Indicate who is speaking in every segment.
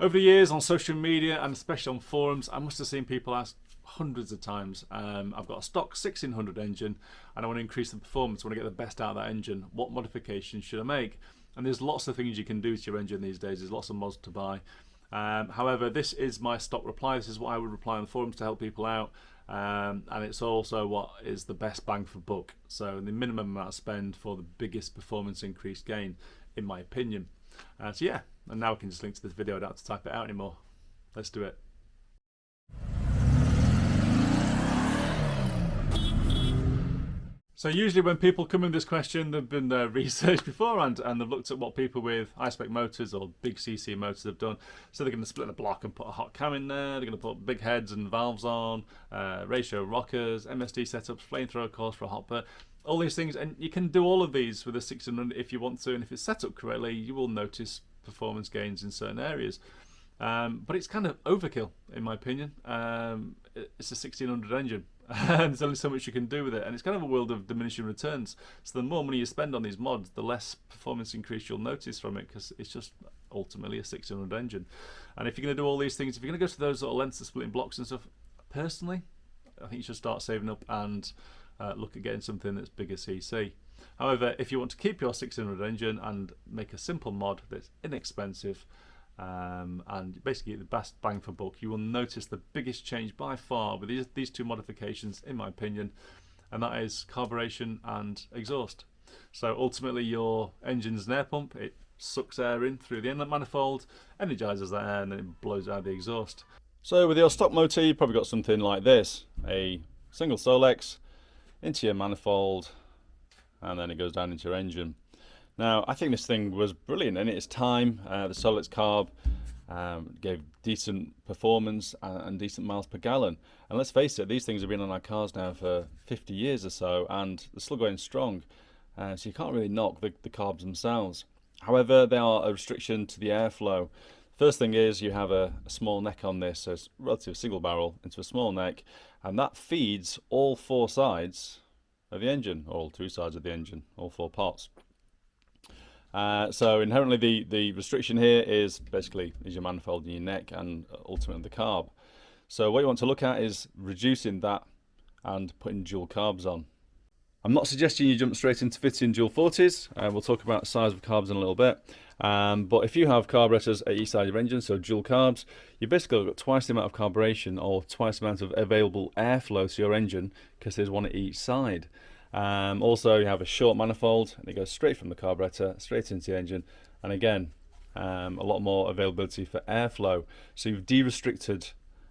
Speaker 1: Over the years on social media and especially on forums, I must have seen people ask hundreds of times, I've got a stock 1600 engine and I want to increase the performance, I want to get the best out of that engine, what modifications should I make? And there's lots of things you can do to your engine these days, there's lots of mods to buy. However, this is my stock reply, this is what I would reply on the forums to help people out, and it's also what is the best bang for buck, so the minimum amount of spend for the biggest performance increase gain, in my opinion. So yeah, and now we can just link to this video, I don't have to type it out anymore. Let's do it. So usually when people come in this question, they've been researched beforehand and they've looked at what people with high-spec motors or big CC motors have done. So they're going to split the block and put a hot cam in there, they're going to put big heads and valves on, ratio rockers, MSD setups, flamethrower cores for a hot put, all these things. And you can do all of these with a 1600 if you want to, and if it's set up correctly, you will notice performance gains in certain areas. But it's kind of overkill, in my opinion. It's a 1600 engine. And there's only so much you can do with it, and it's kind of a world of diminishing returns. So the more money you spend on these mods, the less performance increase you'll notice from it, because it's just ultimately a 1600 engine. And if you're going to do all these things, if you're going to go to those sort of lengths of splitting blocks and stuff, personally, I think you should start saving up and look at getting something that's bigger CC. However, if you want to keep your 1600 engine and make a simple mod that's inexpensive, and basically the best bang for buck, you will notice the biggest change by far with these two modifications, in my opinion, and that is carburation and exhaust. So ultimately your engine's an air pump, it sucks air in through the inlet manifold, energizes that air, and then it blows out the exhaust. So with your stock motor, you've probably got something like this, a single Solex into your manifold, and then it goes down into your engine. Now, I think this thing was brilliant in its time. The Solix carb gave decent performance and decent miles per gallon. And let's face it, these things have been on our cars now for 50 years or so, and they're still going strong. So you can't really knock the carbs themselves. However, they are a restriction to the airflow. First thing is you have a small neck on this, so it's a relative single barrel into a small neck, and that feeds all four sides of the engine, or all two sides of the engine, all four parts. So inherently the restriction here is basically your manifold in your neck and ultimately the carb. So what you want to look at is reducing that and putting dual carbs on. I'm not suggesting you jump straight into fitting dual 40s, we'll talk about the size of carbs in a little bit, but if you have carburetors at each side of your engine, so dual carbs, you basically got twice the amount of carburation or twice the amount of available airflow to your engine because there's one at each side. Also you have a short manifold and it goes straight from the carburetor straight into the engine, and again a lot more availability for airflow, so you've de-restricted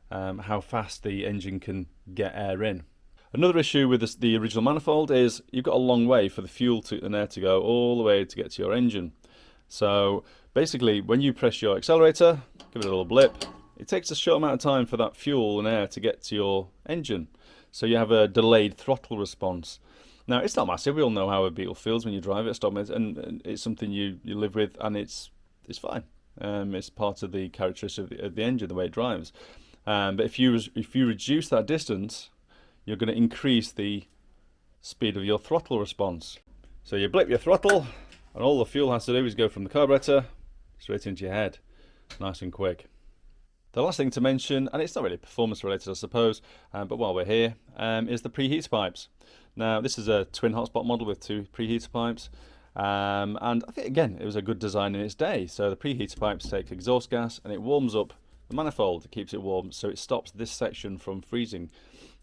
Speaker 1: how fast the engine can get air in. Another issue with the original manifold is you've got a long way for the fuel and air to go all the way to get to your engine. So basically when you press your accelerator, give it a little blip, it takes a short amount of time for that fuel and air to get to your engine, so you have a delayed throttle response. Now, it's not massive, we all know how a Beetle feels when you drive it, and it's something you live with, and it's fine. It's part of the characteristic of the engine, the way it drives. But if you reduce that distance, you're going to increase the speed of your throttle response. So you blip your throttle, and all the fuel has to do is go from the carburetor straight into your head, nice and quick. The last thing to mention, and it's not really performance related I suppose, but while we're here, is the preheater pipes. Now this is a twin hotspot model with two preheater pipes, and I think again it was a good design in its day. So the preheater pipes take exhaust gas and it warms up the manifold, it keeps it warm, so it stops this section from freezing.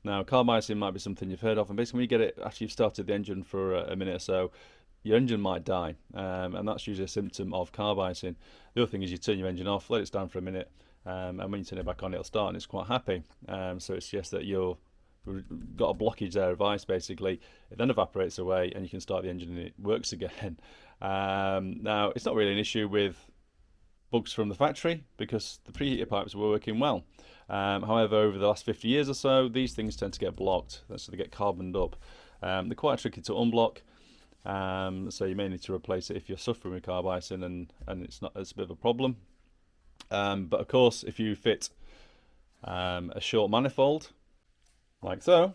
Speaker 1: Now carb icing might be something you've heard of, and basically when you get it after you've started the engine for a minute or so, your engine might die, and that's usually a symptom of carb icing. The other thing is you turn your engine off, let it stand for a minute, and when you turn it back on it'll start and it's quite happy. So it suggests that you've got a blockage there of ice basically. It then evaporates away and you can start the engine and it works again. Now it's not really an issue with bugs from the factory because the preheater pipes were working well. However, over the last 50 years or so, these things tend to get blocked, so they get carboned up. They're quite tricky to unblock, so you may need to replace it if you're suffering with carb icing, and it's a bit of a problem. But of course, if you fit a short manifold like so,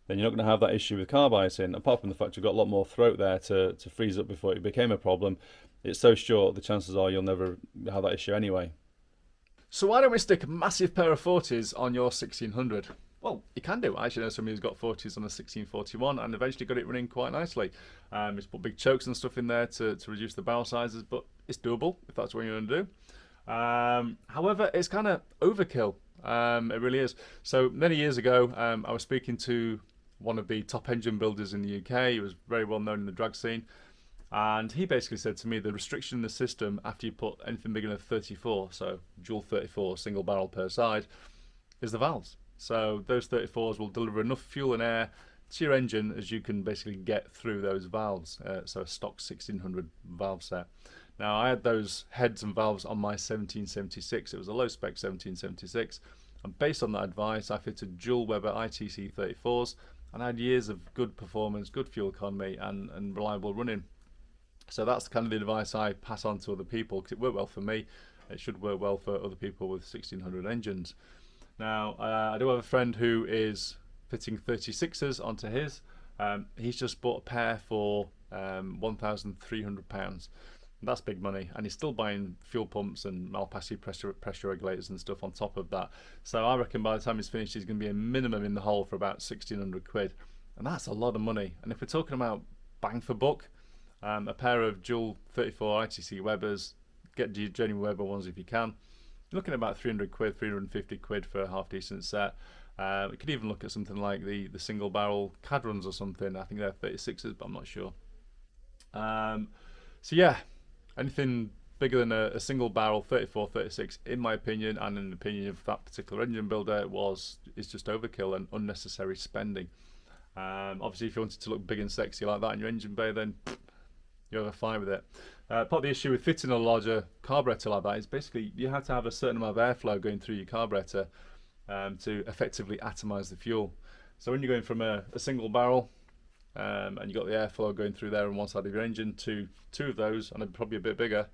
Speaker 1: then you're not going to have that issue with carb icing. Apart from the fact you've got a lot more throat there to freeze up before it became a problem, it's so short the chances are you'll never have that issue anyway.
Speaker 2: So why don't we stick a massive pair of 40s on your 1600? Well, you can do. I actually know somebody who's got 40s on a 1641 and eventually got it running quite nicely. He's put big chokes and stuff in there to reduce the barrel sizes, but it's doable if that's what you want to do. However, it's kind of overkill. It really is. So many years ago, I was speaking to one of the top engine builders in the UK. He was very well known in the drag scene. And he basically said to me the restriction in the system after you put anything bigger than 34, so dual 34, single barrel per side, is the valves. So those 34s will deliver enough fuel and air to your engine as you can basically get through those valves. So a stock 1600 valve set. Now I had those heads and valves on my 1776. It was a low spec 1776. And based on that advice, I fitted dual Weber ITC 34s and I had years of good performance, good fuel economy and reliable running. So that's kind of the advice I pass on to other people because it worked well for me. It should work well for other people with 1600 engines. Now, I do have a friend who is fitting 36s onto his. He's just bought a pair for £1,300. That's big money, and he's still buying fuel pumps and Malpassi pressure regulators and stuff on top of that. So I reckon by the time he's finished, he's going to be a minimum in the hole for about 1,600 quid, and that's a lot of money. And if we're talking about bang for buck, a pair of dual 34 ITC Webers, get the genuine Weber ones if you can. You're looking at about 300 quid, 350 quid for a half decent set. We could even look at something like the single barrel Cadrons or something. I think they're 36s, but I'm not sure. So yeah, anything bigger than a single barrel 34, 36, in my opinion, and in the opinion of that particular engine builder, is just overkill and unnecessary spending. Obviously, if you wanted to look big and sexy like that in your engine bay, then you'll have a fight with it. Part of the issue with fitting a larger carburettor like that is basically you have to have a certain amount of airflow going through your carburettor to effectively atomize the fuel. So when you're going from a single barrel and you've got the airflow going through there on one side of your engine to two of those, and probably a bit bigger,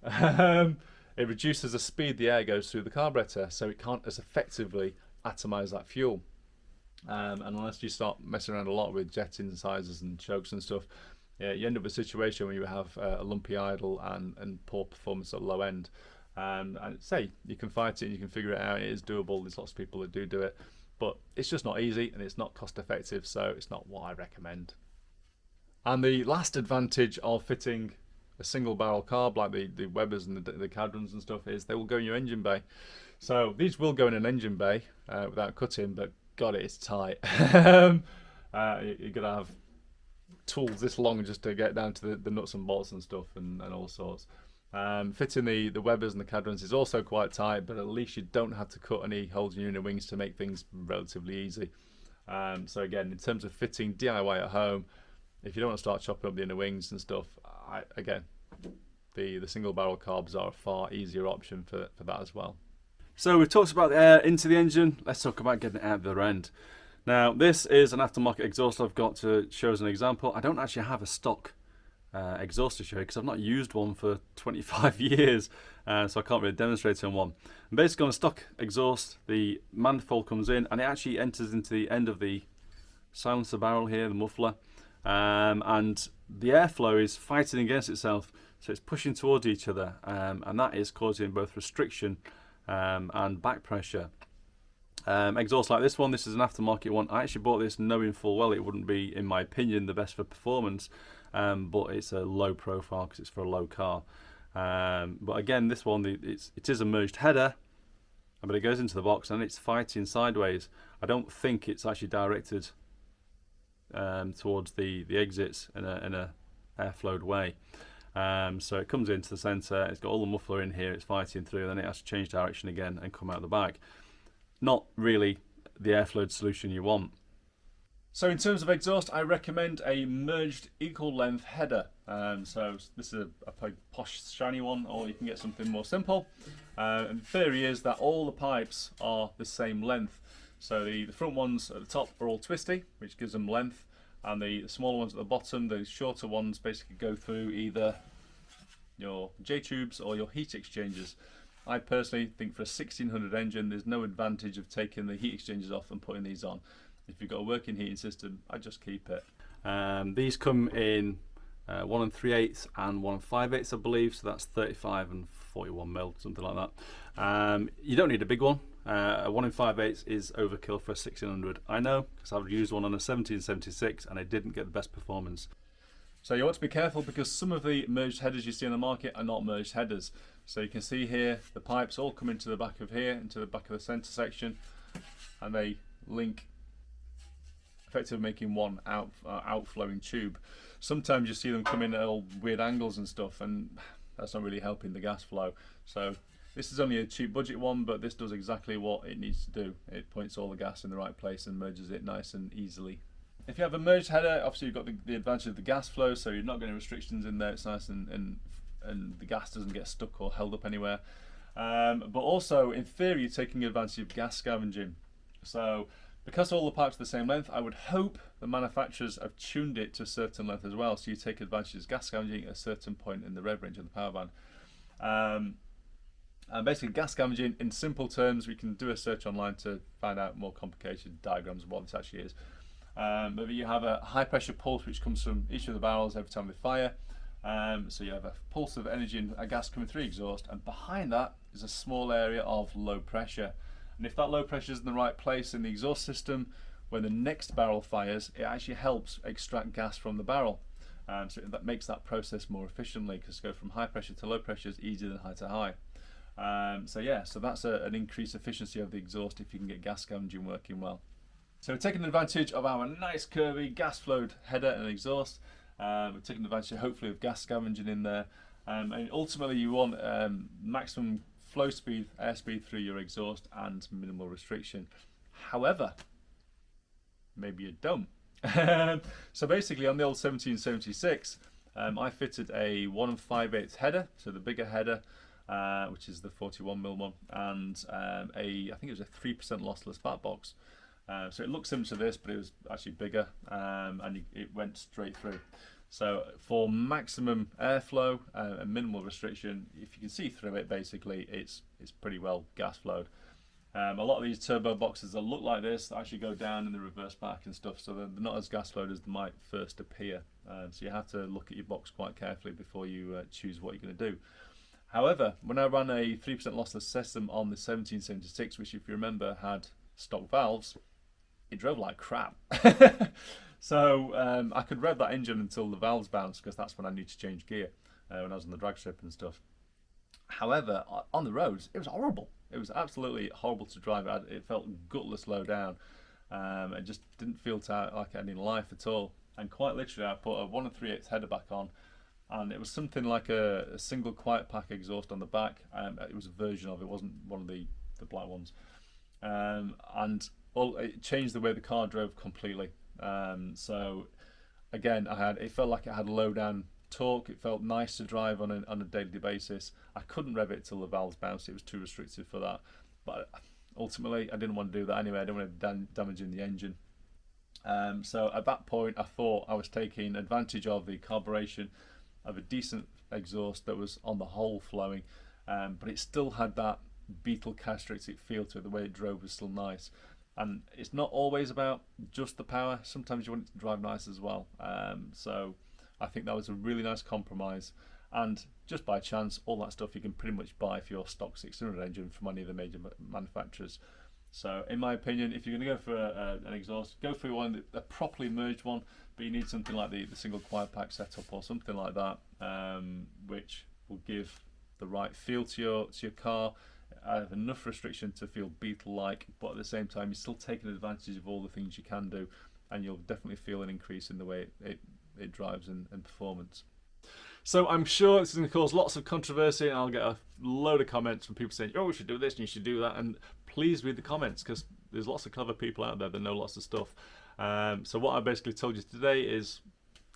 Speaker 2: it reduces the speed the air goes through the carburettor, so it can't as effectively atomize that fuel. And unless you start messing around a lot with jetting sizes and chokes and stuff, yeah, you end up with a situation where you have a lumpy idle and poor performance at low end. And say you can fight it and you can figure it out. It is doable. There's lots of people that do it, but it's just not easy and it's not cost effective. So it's not what I recommend. And the last advantage of fitting a single barrel carb like the Webers and the Cadrons and stuff is they will go in your engine bay. So these will go in an engine bay without cutting, but God, it is tight. You're gonna have tools this long just to get down to the nuts and bolts and stuff and all sorts. Fitting the Webers and the Cadrons is also quite tight, but at least you don't have to cut any holes in your inner wings to make things relatively easy. So again, in terms of fitting DIY at home, if you don't want to start chopping up the inner wings and stuff, the single barrel carbs are a far easier option for that as well. So we've talked about the air into the engine. Let's talk about getting it out the other end. Now this is an aftermarket exhaust I've got to show as an example. I don't actually have a stock exhaust to show because I've not used one for 25 years, so I can't really demonstrate on one. And basically on a stock exhaust, the manifold comes in and it actually enters into the end of the silencer barrel here, the muffler, and the airflow is fighting against itself, so it's pushing towards each other, and that is causing both restriction and back pressure. Exhaust like this one, this is an aftermarket one. I actually bought this knowing full well it wouldn't be, in my opinion, the best for performance, but it's a low profile because it's for a low car. But again, this one, it is a merged header, but it goes into the box and it's fighting sideways. I don't think it's actually directed towards the exits in a airflowed way. So it comes into the centre, it's got all the muffler in here, it's fighting through, and then it has to change direction again and come out the back. Not really the airflowed solution you want. So in terms of exhaust, I recommend a merged equal length header. So this is a posh shiny one, or you can get something more simple. And the theory is that all the pipes are the same length. So the front ones at the top are all twisty, which gives them length, and the smaller ones at the bottom, the shorter ones, basically go through either your J-tubes or your heat exchangers. I personally think for a 1600 engine, there's no advantage of taking the heat exchangers off and putting these on. If you've got a working heating system, I just keep it. These come in 1 3/8 and 1 5/8, I believe, so that's 35 and 41 mil, something like that. You don't need a big one. A 1 in 5/8 is overkill for a 1600. I know, because I've used one on a 1776 and I didn't get the best performance. So you want to be careful, because some of the merged headers you see on the market are not merged headers. So you can see here the pipes all come into the back of here, into the back of the centre section, and they link, effectively making one outflowing tube. Sometimes you see them come in at all weird angles and stuff, and that's not really helping the gas flow. So this is only a cheap budget one, but this does exactly what it needs to do. It points all the gas in the right place and merges it nice and easily. If you have a merged header, obviously you've got the advantage of the gas flow, so you're not getting restrictions in there. It's nice and the gas doesn't get stuck or held up anywhere. But also, in theory, you're taking advantage of gas scavenging. So because all the pipes are the same length, I would hope the manufacturers have tuned it to a certain length as well, so you take advantage of gas scavenging at a certain point in the rev range of the power band. And basically, gas scavenging, in simple terms, we can do a search online to find out more complicated diagrams of what this actually is. But you have a high pressure pulse which comes from each of the barrels every time they fire. So you have a pulse of energy and a gas coming through exhaust, and behind that is a small area of low pressure. And if that low pressure is in the right place in the exhaust system, when the next barrel fires, it actually helps extract gas from the barrel. So that makes that process more efficiently, because to go from high pressure to low pressure is easier than high to high. So that's an increased efficiency of the exhaust if you can get gas scavenging working well. So we're taking advantage of our nice curvy gas flowed header and exhaust. We're taking advantage hopefully of gas scavenging in there. And ultimately you want maximum flow speed, airspeed through your exhaust and minimal restriction. However, maybe you don't. So basically on the old 1776, I fitted a 1 5/8 header, so the bigger header, which is the 41 mil one, and I think it was a 3% lossless fat box. So it looks similar to this, but it was actually bigger, and it went straight through. So for maximum airflow and minimal restriction, if you can see through it, basically it's pretty well gas flowed. A lot of these turbo boxes that look like this actually go down in the reverse back and stuff, so they're not as gas flowed as they might first appear. So you have to look at your box quite carefully before you choose what you're going to do. However, when I ran a 3% lossless system on the 1776, which if you remember had stock valves, it drove like crap. So I could rev that engine until the valves bounced, because that's when I need to change gear, when I was on the drag strip and stuff. However, on the roads, it was horrible. It was absolutely horrible to drive. It felt gutless low down. It just didn't feel like any life at all. And quite literally, I put a 1 3/8 header back on, and it was something like a single quiet pack exhaust on the back. It was a version of it, wasn't one of the black ones. And it changed the way the car drove completely. So again, it felt like it had low down torque. It felt nice to drive on a daily basis. I couldn't rev it till the valves bounced. It was too restrictive for that. But ultimately, I didn't want to do that anyway. I didn't want to damaging the engine. So at that point, I thought I was taking advantage of the carburation of a decent exhaust that was on the whole flowing, but it still had that Beetle characteristic feel to it. The way it drove was still nice. And it's not always about just the power. Sometimes you want it to drive nice as well. So I think that was a really nice compromise. And just by chance, all that stuff you can pretty much buy for your stock 600 engine from any of the major manufacturers. So in my opinion, if you're going to go for an exhaust, go for a properly merged one, but you need something like the single quiet pack setup or something like that, which will give the right feel to your car. Have enough restriction to feel Beetle-like, but at the same time you're still taking advantage of all the things you can do, and you'll definitely feel an increase in the way it drives and performance. So I'm sure this is going to cause lots of controversy, and I'll get a load of comments from people saying, oh, we should do this and you should do that, and please read the comments, because there's lots of clever people out there that know lots of stuff. So what I basically told you today is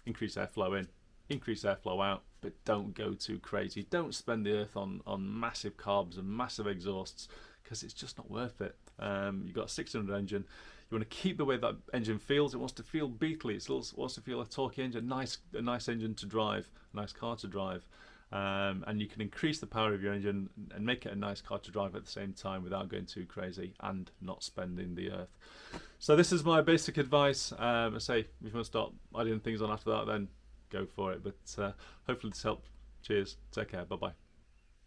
Speaker 2: increase airflow in, increase airflow out, but don't go too crazy. Don't spend the earth on massive carbs and massive exhausts, because it's just not worth it. You've got a 600 engine. You want to keep the way that engine feels. It wants to feel Beetle-y. It wants to feel a torquey engine, a nice engine to drive, a nice car to drive. And you can increase the power of your engine and make it a nice car to drive at the same time without going too crazy and not spending the earth. So this is my basic advice. I say, if you want to start adding things on after that, then go for it. But hopefully this helped. Cheers. Take care. Bye-bye.